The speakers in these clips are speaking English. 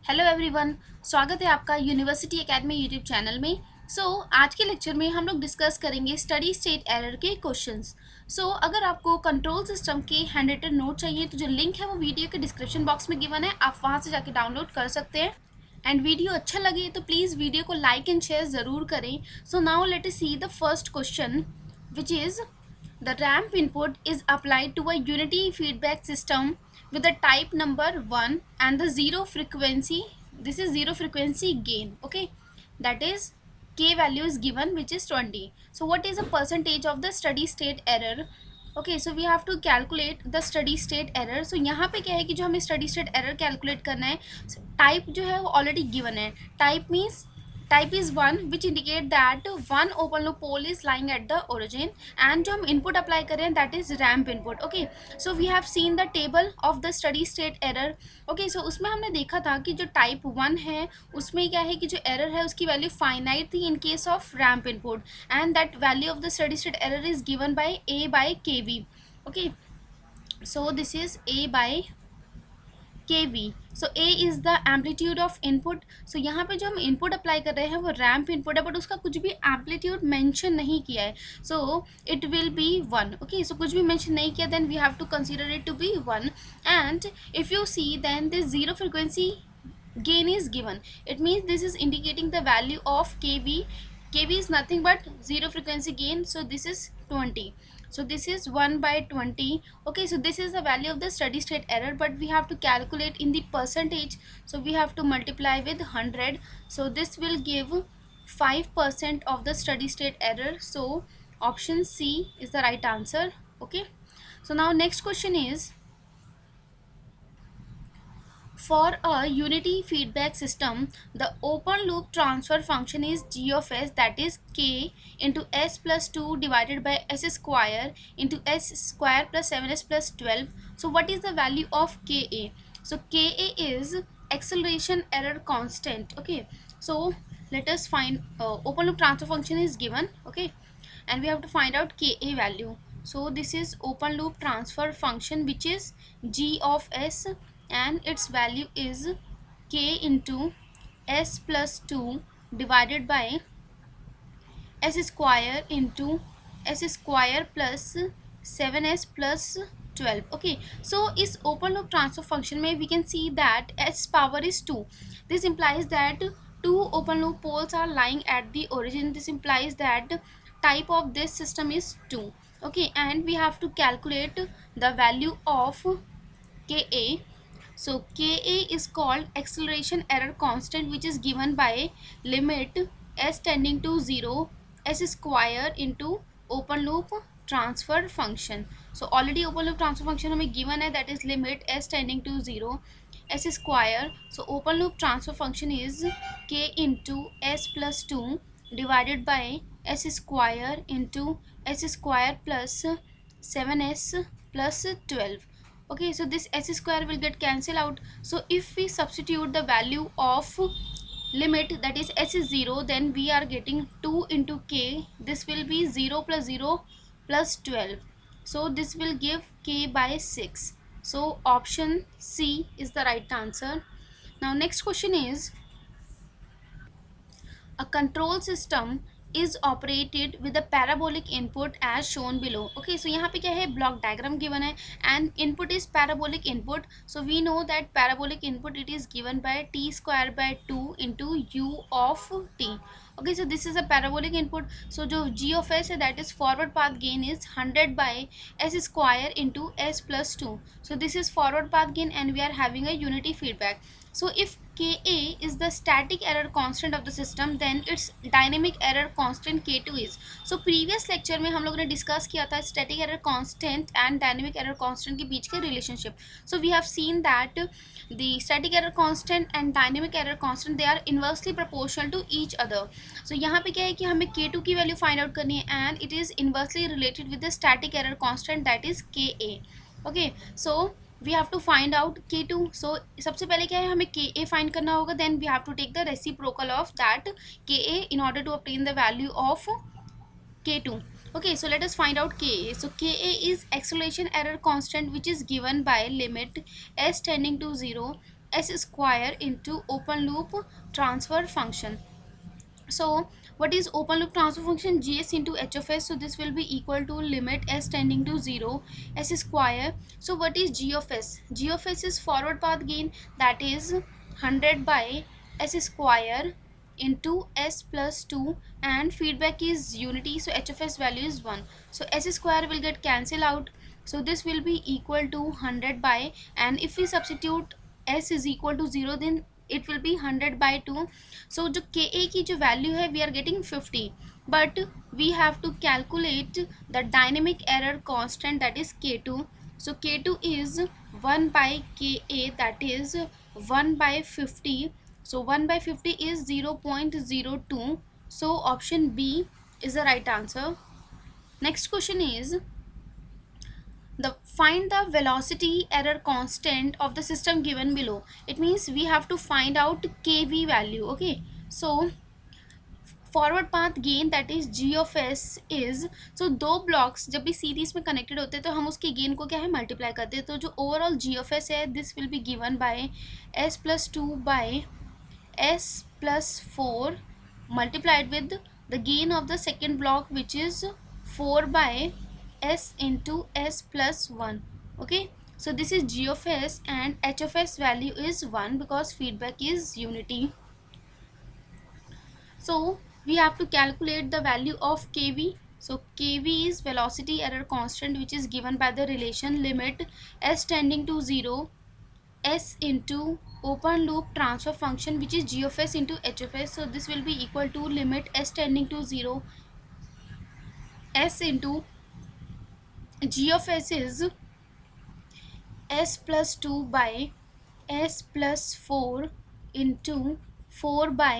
Hello everyone. स्वागत है आपका यूनिवर्सिटी एकेडमी यूट्यूब चैनल में। आज के लेक्चर में हम लोग डिस्कस करेंगे स्टडी स्टेट एरर के क्वेश्चंस। अगर आपको कंट्रोल सिस्टम के हैंड रिटन नोट चाहिए तो जो लिंक है वो वीडियो के डिस्क्रिप्शन बॉक्स में गिवन है, आप वहां से जाके डाउनलोड कर सकते हैं। एंड वीडियो अच्छा लगे तो प्लीज़ वीडियो को लाइक एंड शेयर ज़रूर करें। Now let us see the first question, which is the ramp input is applied to a unity feedback system with the type number 1 and the zero frequency. This is zero frequency gain. Okay, that is k value is given, which is 20. So what is the percentage of the steady state error? Okay, so we have to calculate the steady state error. So यहाँ पे क्या है कि जो हमें steady state error calculate करना है, type जो है वो already given है. Type means type is one, which indicate that one open loop pole is lying at the origin, and जो हम इनपुट अप्लाई कर रहे हैं that is ramp input. Okay, so we have seen the table of the steady state error. Okay, so उसमें हमने देखा था कि जो टाइप वन है उसमें क्या है कि जो एरर है उसकी वैल्यू फाइनाइट थी in case of ramp input, and that value of the steady state error is given by A by K V. Okay, so this is A by kV. So A is the amplitude of input. So यहाँ पे जो हम input apply कर रहे हैं वो ramp input है, but उसका कुछ भी एम्पलीट्यूड मेंशन नहीं किया है. So it will be one. Okay, so कुछ भी मेंशन नहीं किया, then we have to consider it to be one. And if you see then this zero frequency gain is given. It means this is indicating the value of kV. kV is nothing but zero frequency gain, so this is 20. So this is 1 by 20. Okay, so this is the value of the steady state error, but we have to calculate in the percentage, so we have to multiply with 100. So this will give 5% of the steady state error. So option C is the right answer. Okay, so now next question is, for a unity feedback system, the open loop transfer function is g of s, that is k into s plus 2 divided by s square into s square plus 7s plus 12. So what is the value of ka? So ka is acceleration error constant. Okay, so let us find open loop transfer function is given. Okay, and we have to find out ka value. So this is open loop transfer function, which is g of s, and its value is k into s plus 2 divided by s square into s square plus 7s plus 12. Okay, so इस open loop transfer function में we can see that s power is 2. This implies that two open loop poles are lying at the origin. This implies that type of this system is 2. Okay, and we have to calculate the value of ka. So ka is called acceleration error constant, which is given by limit s tending to 0 s square into open loop transfer function. So already open loop transfer function हमें given है, that is limit s tending to 0 s square. So open loop transfer function is k into s plus 2 divided by s square into s square plus 7s plus 12. Okay, so this s square will get cancelled out. So if we substitute the value of limit, that is s is 0, then we are getting 2 into k. This will be 0 plus 0 plus 12. So this will give k by 6. So option C is the right answer. Now next question is, a control system is operated with a parabolic input as shown below. Okay, so यहाँ पे क्या है, block diagram given है and input is parabolic input. So we know that parabolic input, it is given by t square by 2 into u of t. Okay, so this is a parabolic input. So जो g of s है, that is forward path gain is 100 by s square into s plus 2. So this is forward path gain and we are having a unity feedback. So if ka is the static error constant of the system, then its dynamic error constant k2 is. So previous lecture में हम लोगों ने discuss किया था static error constant and dynamic error constant के बीच के relationship. So we have seen that the static error constant and dynamic error constant, they are inversely proportional to each other. So यहाँ पे क्या है कि हमें k2 की value find out करनी है and it is inversely related with the static error constant, that is ka. Okay, so we have to find out k2. so सबसे पहले क्या है, हमें ka find करना होगा, then we have to take the reciprocal of that ka in order to obtain the value of k2. Okay, so let us find out ka. So ka is acceleration error constant, which is given by limit s tending to 0 s square into open loop transfer function. So what is open loop transfer function? Gs into h of s. So this will be equal to limit s tending to 0 s square. So what is g of s? G of s is forward path gain, that is 100 by s square into s plus 2, and feedback is unity, so h of s value is 1. So s square will get cancel out, so this will be equal to 100 by, and if we substitute s is equal to 0, then it will be 100 by 2. So जो ka की जो value है we are getting 50, but we have to calculate the dynamic error constant, that is k2. So k2 is 1 by ka, that is 1 by 50. So 1 by 50 is 0.02. So option B is the right answer. Next question is the find the velocity error constant of the system given below. It means we have to find out kv value. Okay, so forward path gain that is G of S is, so दो blocks जब भी series में connected होते हैं तो हम उसके gain को क्या है मल्टीप्लाई करते हैं, तो जो ओवरऑल जी ऑफ एस है this will be given by S plus 2 by S plus 4 multiplied with the gain of the second block, which is 4 by s into s plus 1. Okay, so this is g of s and h of s value is 1 because feedback is unity. So we have to calculate the value of kv. So kv is velocity error constant, which is given by the relation limit s tending to 0 s into open loop transfer function, which is g of s into h of s. So this will be equal to limit s tending to 0 s into g of s is s plus 2 by s plus 4 into 4 by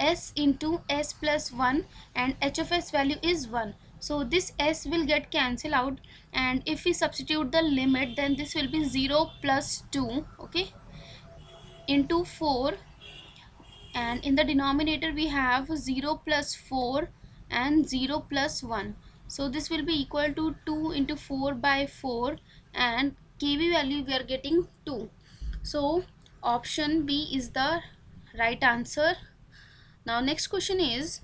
s into s plus 1, and h of s value is 1. So this s will get cancel out, and if we substitute the limit, then this will be 0 plus 2, okay, into 4, and in the denominator we have 0 plus 4 and 0 plus 1. So this will be equal to 2 into 4 by 4, and kv value we are getting 2. So option B is the right answer. Now next question is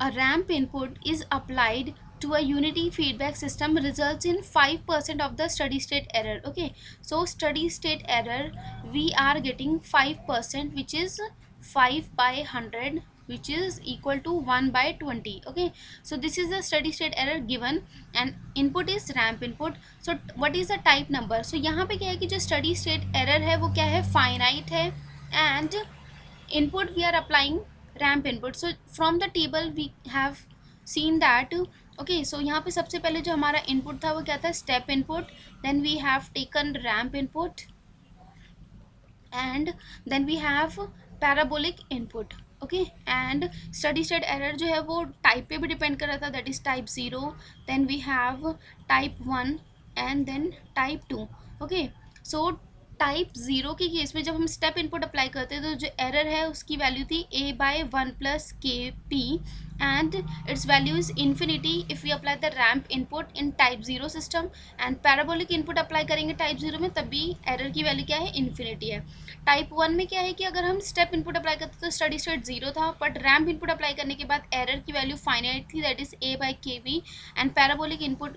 a ramp input is applied to a unity feedback system results in 5% of the steady state error. Okay, so steady state error we are getting 5%, which is 5 by 100, which is equal to 1 by 20. Okay, so this is the steady state error given and input is ramp input. So what is the type number? So यहाँ पे क्या है कि जो steady state error है वो क्या है finite है, and input we are applying ramp input. So from the table we have seen that, okay, so यहाँ पे सबसे पहले जो हमारा input था वो क्या था, step input, then we have taken ramp input, and then we have parabolic input. Okay, and study state error जो है वो टाइप पे भी डिपेंड कर रहा था, that is type 0, then we have type 1 and then type 2. Okay, so type 0 के case में जब हम स्टेप इनपुट अप्लाई करते हैं तो जो एरर है उसकी वैल्यू थी a बाय 1 प्लस के P, and its value is infinity if we apply the ramp input in type 0 system, and parabolic input apply करेंगे type 0 में तभी error की वैल्यू क्या है, infinity है. टाइप 1 में क्या है कि अगर हम स्टेप इनपुट अप्लाई करते तो स्टडी स्टेट 0 था, बट रैम्प इनपुट अप्लाई करने के बाद एरर की वैल्यू फाइनाइट थी, that is a by K B, and parabolic input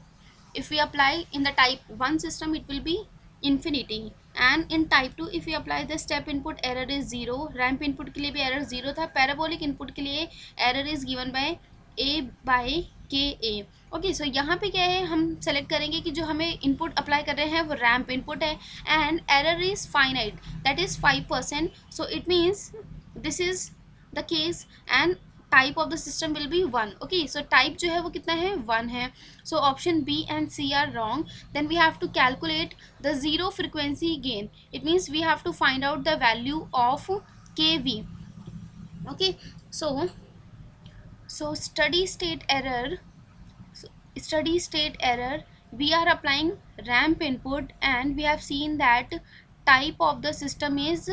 if we apply in the type 1 system it will be infinity, and in type 2 if we apply the step input error is 0, ramp input के लिए भी error 0 था, parabolic input के लिए error is given by a by के ए. Okay, so यहाँ पे क्या है, हम सेलेक्ट करेंगे कि जो हमें इनपुट अप्लाई कर रहे हैं वो रैम्प इनपुट है, and error is finite, that is 5%. So it means this is the case, and type of the system will be 1. Okay, so type जो है वो कितना है, 1 है. So option B and C are wrong. Then we have to calculate the zero frequency gain. It means we have to find out the value of K V. Okay, so steady state error we are applying ramp input, and we have seen that type of the system is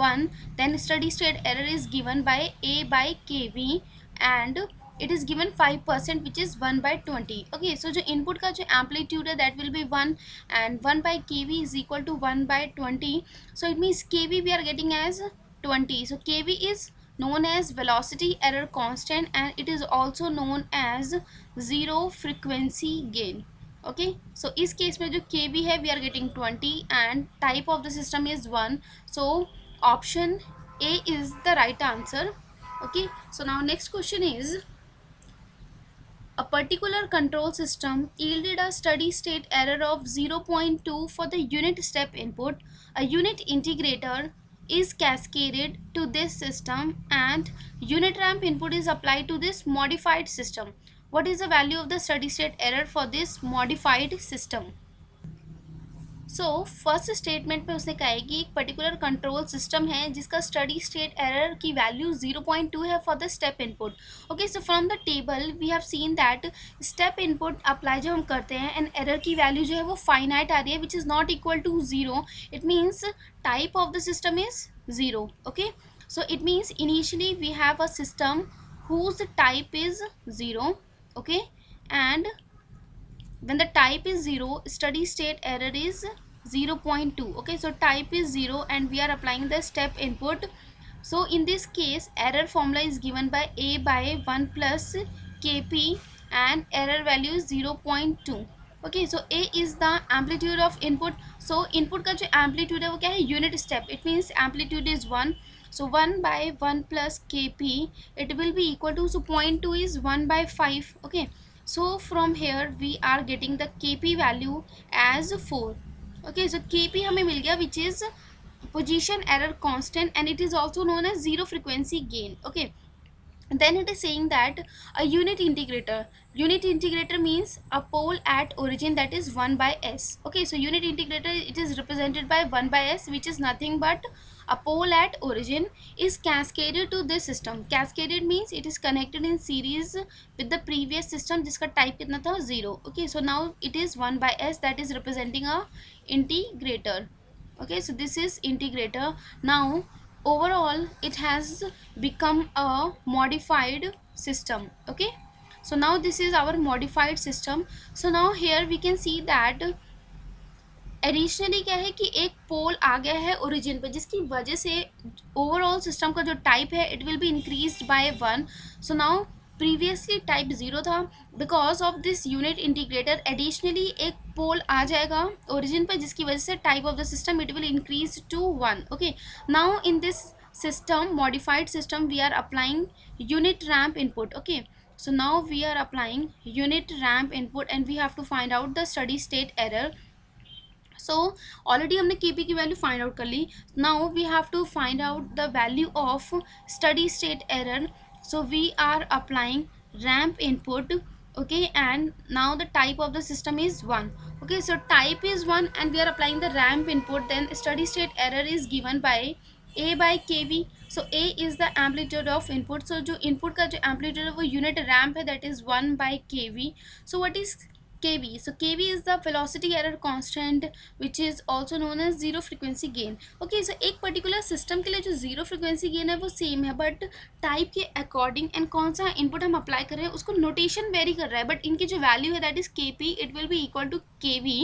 1, then steady state error is given by a by kv, and it is given 5% which is 1 by 20. okay, so जो input का जो amplitude है that will be 1 and 1 by kV is equal to 1 by 20. so it means kV we are getting as 20. so kV is known as velocity error constant and it is also known as zero frequency gain. okay, so इस case में जो kV है we are getting 20 and type of the system is 1. so option A is the right answer. okay, so now next question is, a particular control system yielded a steady state error of 0.2 for the unit step input. A unit integrator is cascaded to this system and unit ramp input is applied to this modified system. What is the value of the steady state error for this modified system? So first statement पे उसने कहा है कि एक particular control system है जिसका steady state error की value 0.2 है for the step input. Okay, so from the table we have seen that step input apply जब हम करते हैं एंड एरर की वैल्यू जो है वो फाइनाइट आ रही है which is not equal to zero. It means type of the system is zero. Okay, so it means initially we have a system whose type is 0. okay, and when the type is 0, steady state error is 0.2. okay, so type is 0 and we are applying the step input. so in this case error formula is given by A by 1 plus kp and error value is 0.2. okay, so A is the amplitude of input. so input का जो amplitude है वो क्या है, unit step. it means amplitude is 1. so 1 by 1 plus kp it will be equal to, so 0.2 is 1 by 5. okay, so from here we are getting the kp value as 4. okay, so kp हमें मिल गया which is position error constant and it is also known as zero frequency gain. okay, then it is saying that a unit integrator means a pole at origin that is 1 by s. okay, so unit integrator it is represented by 1 by s which is nothing but a pole at origin is cascaded to this system. cascaded means it is connected in series with the previous system जिसका type कितना था 0. okay, so now it is 1 by s that is representing a integrator. okay, so this is integrator. now overall it has become a modified system. okay, so now this is our modified system. so now here we can see that additionally क्या है कि एक pole आ गया है origin पे जिसकी वजह से ओवरऑल सिस्टम का जो टाइप है it will be increased by 1. So now previously type 0 था. Because of this unit integrator additionally एक पोल आ जाएगा ओरिजिन पे जिसकी वजह से type of the system it will increase to 1. Okay, now in this system modified system we are applying unit ramp input. okay, so now we are applying unit ramp input and we have to find out the steady state error. so already हमने kp की value find out कर ली. now we have to find out the value of steady state error. so we are applying ramp input. okay, and now the type of the system is 1. okay, so type is 1 and we are applying the ramp input. then steady state error is given by A by kV. so A is the amplitude of input. so जो input का जो amplitude है वो unit ramp है that is 1 by kV. so what is kV? so kV is the velocity error constant which is also known as zero frequency gain. okay, so एक particular system के लिए जो zero frequency gain है वो same है but type के according and कौन सा input हम apply कर रहे हैं उसको notation vary कर रहा है. but इनकी जो value है that is kp it will be equal to kV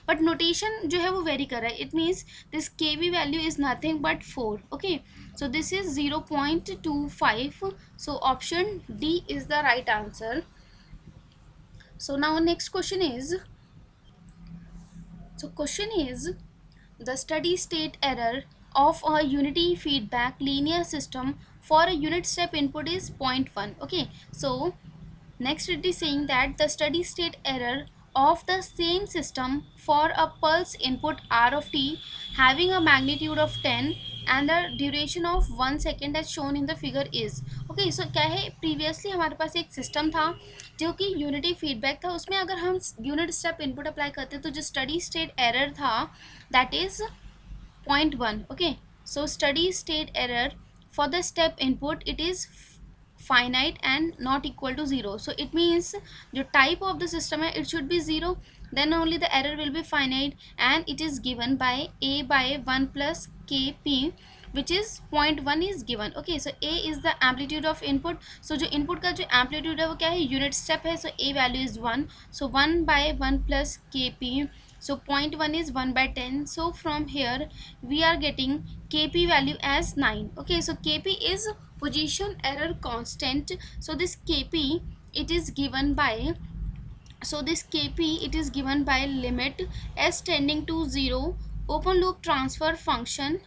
but notation जो है वो vary कर रहा है. it means this kV value is nothing but 4. okay, so this is 0.25. so option D is the right answer. so now next question is, the steady state error of a unity feedback linear system for a unit step input is 0.1. okay, so next it is saying that the steady state error of the same system for a pulse input r of t having a magnitude of 10 and the duration of 1 second as shown in the figure is. okay, so क्या है, previously हमारे पास एक system था जो कि unity feedback था. उसमें अगर हम यूनिट स्टेप इनपुट अप्लाई करते तो जो स्टडी स्टेट एरर था that is 0.1. okay, so steady state error for the step input it is finite and not equal to 0. so it means the type of the system है it should be 0, then only the error will be finite and it is given by A by 1 plus kp which is 0.1 is given. Okay, so a is the amplitude of input. So जो input का जो amplitude है वो क्या है, unit step है. So a value is 1. So 1 by 1 plus kp. So 0.1 is 1 by 10. So from here we are getting kp value as 9. Okay, so kp is position error constant. So this kp it is given by, so this kp it is given by limit s tending to 0 open loop transfer function,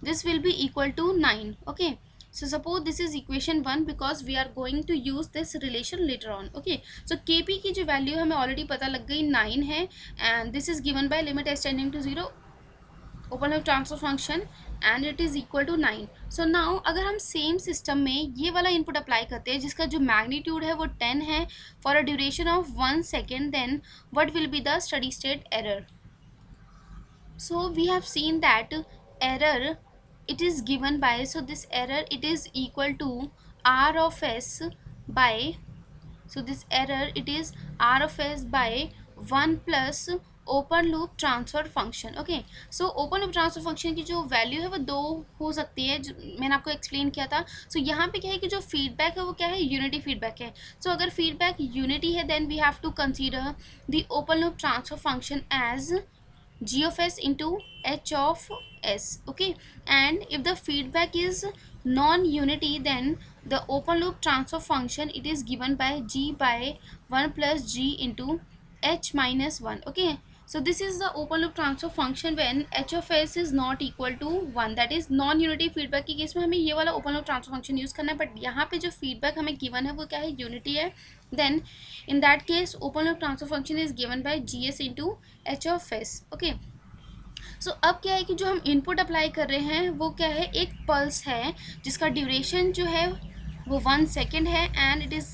this will be equal to 9. Okay, so suppose this is equation 1 because we are going to use this relation later on. Okay, so kp की जो value हमें already पता लग गई 9 है, and this is given by limit s tending to 0 open loop transfer function and it is equal to 9. So now अगर हम same system में ये वाला इनपुट अप्लाई करते हैं जिसका जो मैग्नीट्यूड है वो 10 है for a duration of 1 second, then what will be the steady state error. So we have seen that error it is given by, so this error it is equal to r of s by, so this error it is r of s by 1 plus open loop transfer function. Okay, so open loop transfer function की जो value है वो दो हो सकती है, जो मैंने आपको एक्सप्लेन किया था. सो यहाँ पे क्या है कि जो फीडबैक है वो क्या है, यूनिटी फीडबैक है. सो अगर फीडबैक यूनिटी है then we have to consider the open loop transfer function as g of s into h of s. Okay, and if the feedback is non-unity then the open loop transfer function it is given by g by 1 plus g into h minus 1. Okay, so this is the open loop transfer function when h of s is not equal to 1, that is non unity feedback के case में हमें ये वाला open loop transfer function use करना है. But यहाँ पे जो feedback हमें given है वो क्या है, unity है. then in that case open loop transfer function is given by gs into h of s. okay, सो अब क्या है कि जो हम इनपुट अप्लाई कर रहे हैं वो क्या है, एक पल्स है जिसका ड्यूरेशन जो है वो 1 सेकेंड है and it is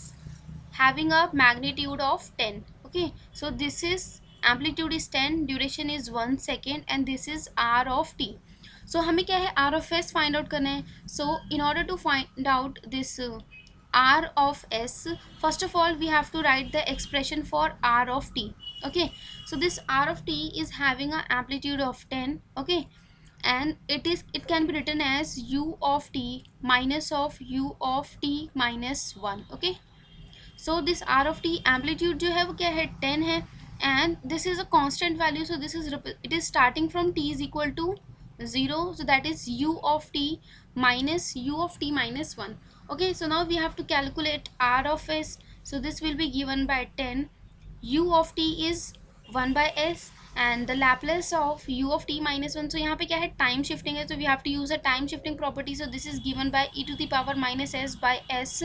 having a magnitude of 10. Okay, so this is amplitude is 10, duration is 1 second and this is R of T. So हमें क्या है, R of S find out करना है. So in order to find out this r of s, first of all we have to write the expression for r of t. Okay, so this r of t is having a amplitude of 10. Okay, and it can be written as u of t minus of u of t minus 1. Okay, so this r of t amplitude जो है वो क्या है, 10 है, and this is a constant value, so this is it is starting from t is equal to 0, so that is u of t minus 1. Okay, so now we have to calculate r of s, so this will be given by 10. U of t is 1 by s and the Laplace of u of t minus 1. So यहाँ पे क्या है, time shifting है, so we have to use a time shifting property, so this is given by e to the power minus s by s.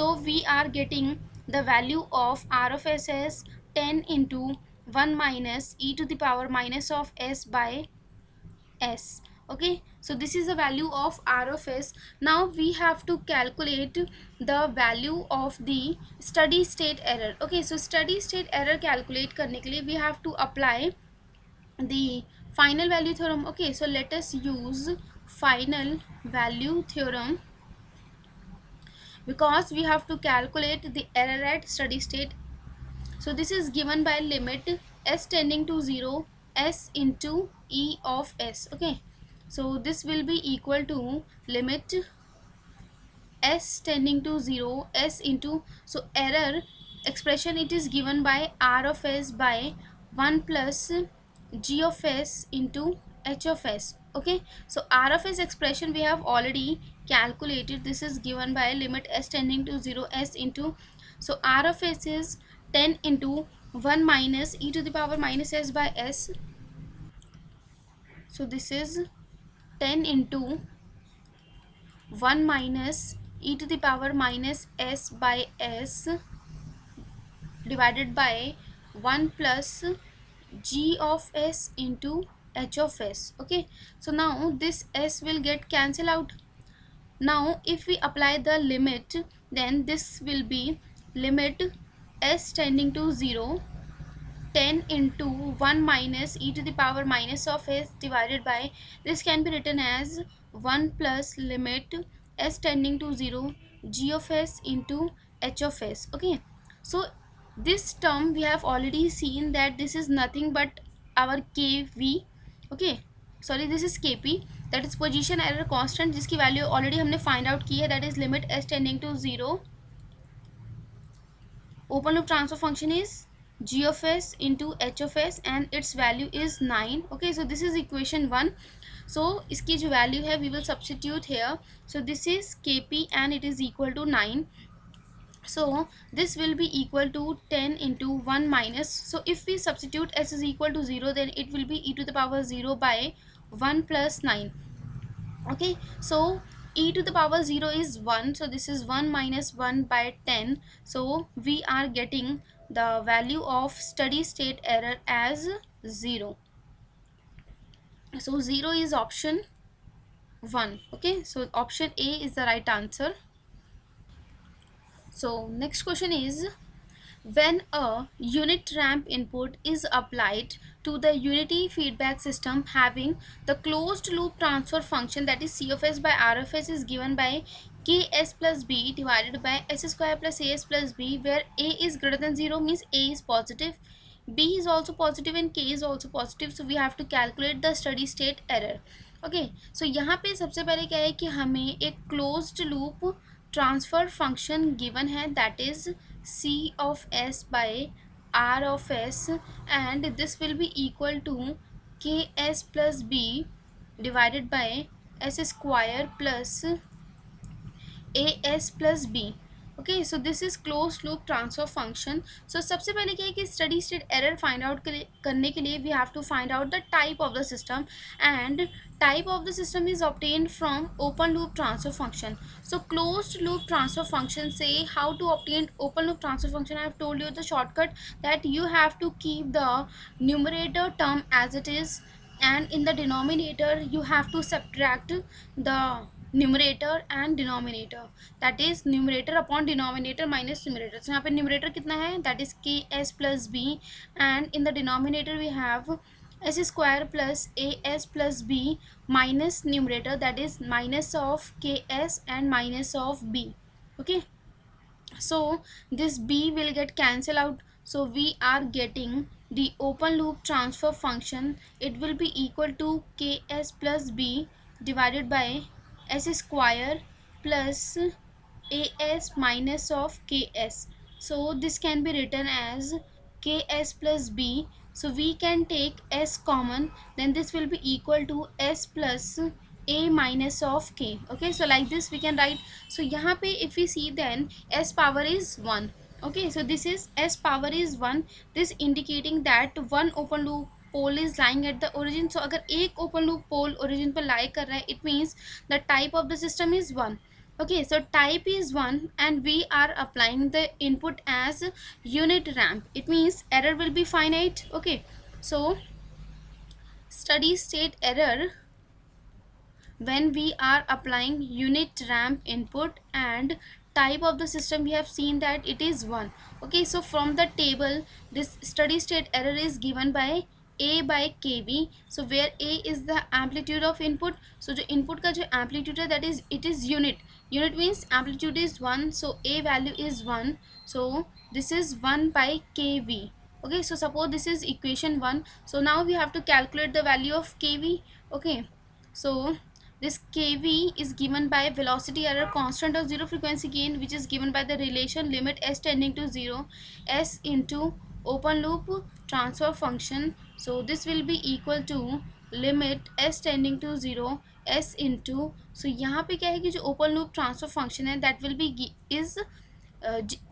So we are getting the value of r of s as 10 into 1 minus e to the power minus of s by s. Okay, so this is the value of r of s. Now we have to calculate the value of the steady state error. Okay, so steady state error calculate करने के लिए we have to apply the final value theorem. Okay, so let us use final value theorem because we have to calculate the error at steady state. So this is given by limit s tending to 0 s into e of s. Okay, so this will be equal to limit s tending to 0 s into, so error expression it is given by r of s by 1 plus g of s into h of s. Okay, so r of s expression we have already calculated, this is given by limit s tending to 0 s into, so r of s is 10 into 1 minus e to the power minus s by s. So this is 10 into 1 minus e to the power minus s by s divided by 1 plus g of s into h of s. Okay, so now this s will get cancelled out. Now if we apply the limit then this will be limit s tending to 0 10 into 1 minus e to the power minus of s divided by, this can be written as 1 plus limit s tending to 0 g of s into h of s. Okay, so this term we have already seen that this is nothing but our kv. Okay, sorry, this is kp that is position error constant, जिसकी value already हमने find out की है, that is limit s tending to 0, open loop transfer function is g of s into h of s and its value is 9. Okay, so this is equation 1. So इसकी जो value है we will substitute here. So this is kp and it is equal to 9. So this will be equal to 10 into 1 minus, so if we substitute s is equal to 0, then it will be e to the power 0 by 1 plus 9. Okay, so e to the power 0 is 1, so this is 1 minus 1 by 10. So we are getting the value of steady state error as 0. So 0 is option 1. Okay, so option A is the right answer. So next question is, when a unit ramp input is applied to the unity feedback system having the closed loop transfer function, that is C of s by R of s, is given by ks plus b divided by s square plus as plus b, where a is greater than 0 means a is positive, b is also positive and k is also positive, so we have to calculate the steady state error. Okay, so यहाँ पे सबसे पहले क्या है कि हमें एक closed loop transfer function given है, that is c of s by r of s, and this will be equal to ks plus b divided by s square plus as plus b. Okay, so this is close loop transfer function. So सबसे पहले क्या है कि steady state error find out करने के लिए we have to find out the type of the system, and type of the system is obtained from open loop transfer function. So closed loop transfer function से how to obtain open loop transfer function, I have told you the shortcut that you have to keep the numerator term as it is, and in the denominator you have to subtract the numerator and denominator, that is numerator upon denominator minus numerator. So यहाँ पे numerator कितना है, that is ks plus b, and in the denominator we have s square plus as plus b minus numerator, that is minus of ks and minus of b. Okay, so this b will get cancelled out, so we are getting the open loop transfer function, it will be equal to ks plus b divided by s square plus as minus of ks. So this can be written as ks plus b, so we can take s common, then this will be equal to s plus a minus of k. Okay, so like this we can write. So यहाँ पे if we see, then s power is 1. Okay, so this is s power is 1, this indicating that one open loop pole is lying at the origin. So अगर एक open loop pole origin पर lie कर रहा है, it means the type of the system is 1. Okay, so type is 1 and we are applying the input as unit ramp, it means error will be finite. Okay, so steady state error when we are applying unit ramp input, and type of the system we have seen that it is 1. Okay, so from the table this steady state error is given by a by kb, so where a is the amplitude of input. So जो input का जो amplitude है, that is it is unit means amplitude is 1, so a value is 1, so this is 1 by kv. Okay, so suppose this is equation 1, so now we have to calculate the value of kv. Okay, so this kv is given by velocity error constant of zero frequency gain, which is given by the relation limit s tending to 0 s into open loop transfer function. So this will be equal to limit s tending to 0 s into, so यहाँ पे क्या है कि जो open loop transfer function है, that will be is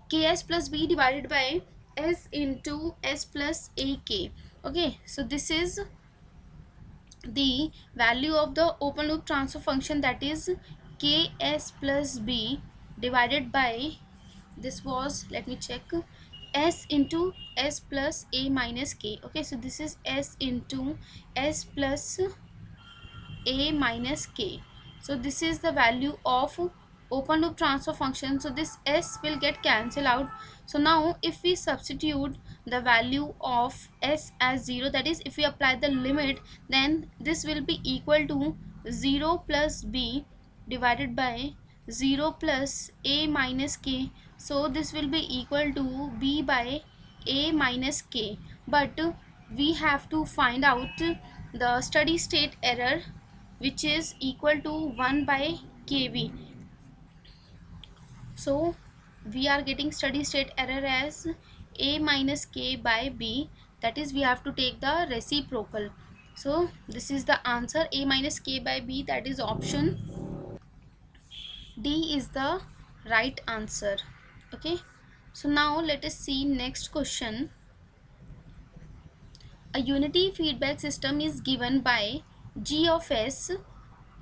ks plus b divided by s into s plus ak. Okay, so this is the value of the open loop transfer function, that is ks plus b divided by, this was, let me check, s into s plus a minus k. Okay, so this is s into s plus a minus k. So this is the value of open loop transfer function, so this s will get cancelled out. So now if we substitute the value of s as 0, that is if we apply the limit, then this will be equal to 0 plus b divided by 0 plus a minus k. So this will be equal to b by a minus k, but we have to find out the steady state error which is equal to 1 by kV. So we are getting steady state error as a minus k by b, that is we have to take the reciprocal. So this is the answer, a minus k by b, that is option D is the right answer. Okay, so now let us see next question. A unity feedback system is given by g of s,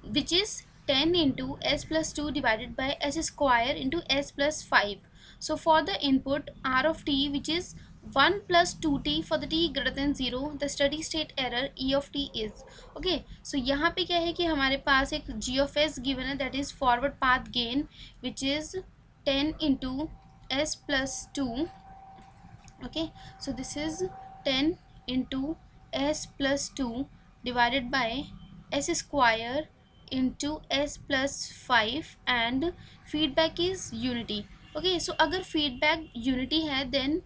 which is 10 into s plus 2 divided by s square into s plus 5. So for the input r of t, which is 1 plus 2t for the t greater than 0, the steady state error e of t is. Okay, so यहाँ पे क्या है कि हमारे पास एक g of s given है, that is forward path gain, which is 10 into s plus 2. Okay, so this is 10 into s plus 2 divided by s square into s plus 5, and feedback is unity. Okay, so अगर feedback unity है, then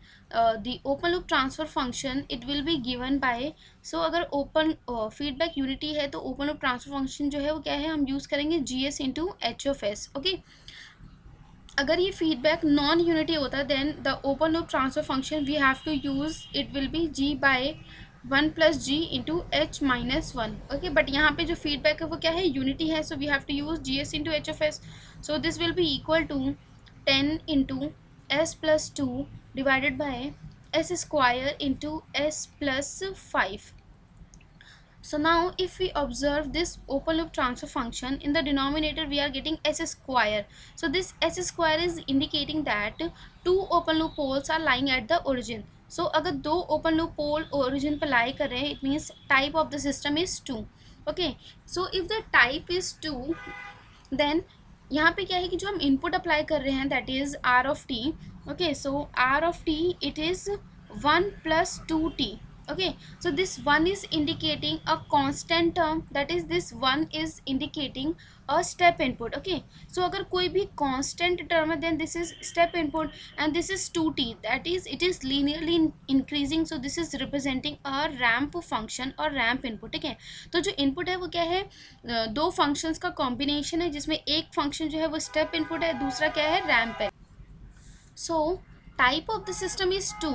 the open loop transfer function it will be given by, so अगर open feedback unity है तो open loop transfer function जो है वो क्या है, हम यूज़ करेंगे gs into h of s. Okay, अगर ये फीडबैक नॉन यूनिटी होता है, then the open loop transfer function we have to use, it will be G by 1 plus G into H minus 1. Okay, but यहाँ पे जो feedback है वो क्या है, यूनिटी है, so we have to use G s into H of s. So this will be equal to 10 into s plus 2 divided by s square into s plus 5. So now if we observe this open loop transfer function, in the denominator we are getting s square. So this s square is indicating that two open loop poles are lying at the origin. So अगर दो open loop pole origin पर lie कर रहे हैं, it means type of the system is 2. Okay, so if the type is 2, then यहाँ पे क्या है कि जो हम इनपुट अप्लाई कर रहे हैं, that is R of T. Okay, so R of T it is 1 plus 2t. Okay, so this 1 is indicating a constant term, that is this 1 is indicating a step input. Okay, so अगर कोई भी constant term है, then this is step input, and this is 2t, that is it is linearly increasing, so this is representing a ramp function or ramp input. ठीक है, तो जो input है वो क्या है, दो functions का combination है, जिसमें एक function जो है वो step input है, दूसरा क्या है, ramp है. So type of the system is 2,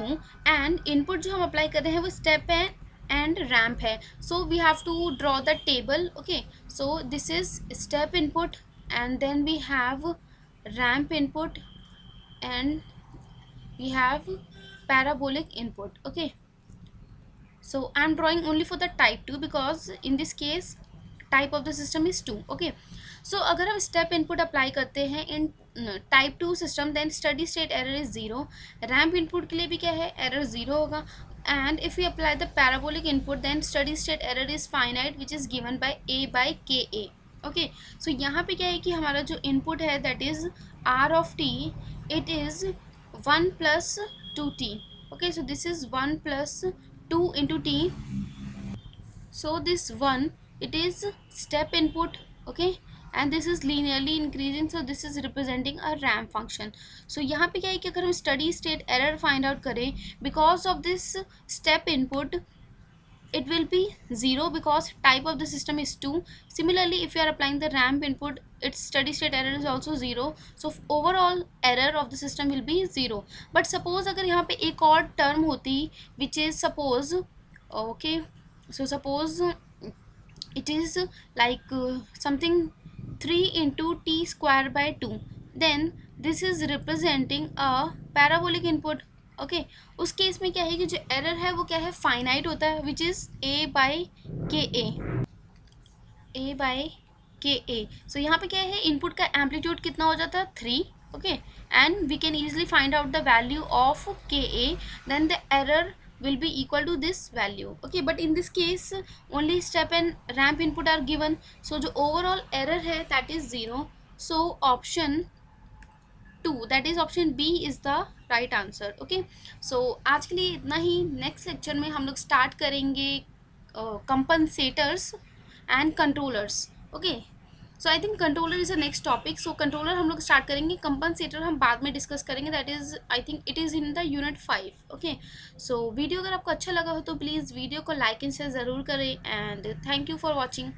and input जो हम अप्लाई कर रहे हैं वो स्टेप है एंड रैम्प है. So we have to draw the table. Okay, so this is step input, and then we have ramp input, and we have parabolic input. Okay, so I'm drawing only for the type 2 because in this case type of the system is 2. Okay, so अगर हम step input apply करते हैं in type 2 system, then steady state error is 0. ramp input के लिए भी क्या है, error 0 होगा, and if we apply the parabolic input, then steady state error is finite, which is given by a by ka. Okay, so यहाँ पे क्या है कि हमारा जो input है, that is r of t, it is 1 plus 2t. Okay, so this is 1 plus 2 into t. So this 1, it is step input. Okay, and this is linearly increasing, so this is representing a ramp function. So यहाँ पे क्या है कि अगर हम steady state error find out करें, because of this step input it will be 0 because type of the system is 2. Similarly, if you are applying the ramp input, its steady state error is also 0. So overall error of the system will be 0. But suppose अगर यहाँ पे एक और term होती, which is suppose, okay, so suppose it is like something 3 into t square by 2, then this is representing a parabolic input. Okay, उस case में क्या है कि जो एरर है वो क्या है, फाइनाइट होता है, विच इज़ ए बाई के ए. सो यहाँ पे क्या है, इनपुट का एम्पलीट्यूड कितना हो जाता है, 3. Okay, and we can easily find out the value of K A, then the error will be equal to this value. Okay, but in this case only step and ramp input are given, so जो overall error है that is 0. so option 2, that is option B is the right answer. Okay, so आज के लिए इतना ही. Next lecture में हम लोग start करेंगे compensators and controllers. Okay, so I think controller is a next topic. So controller हम लोग स्टार्ट करेंगे, कंपनसेटर हम बाद में डिस्कस करेंगे, that is I think it is in the unit 5. Okay, so video अगर आपको अच्छा लगा हो तो प्लीज़ वीडियो को लाइक एंड शेयर ज़रूर करें, and thank you for watching.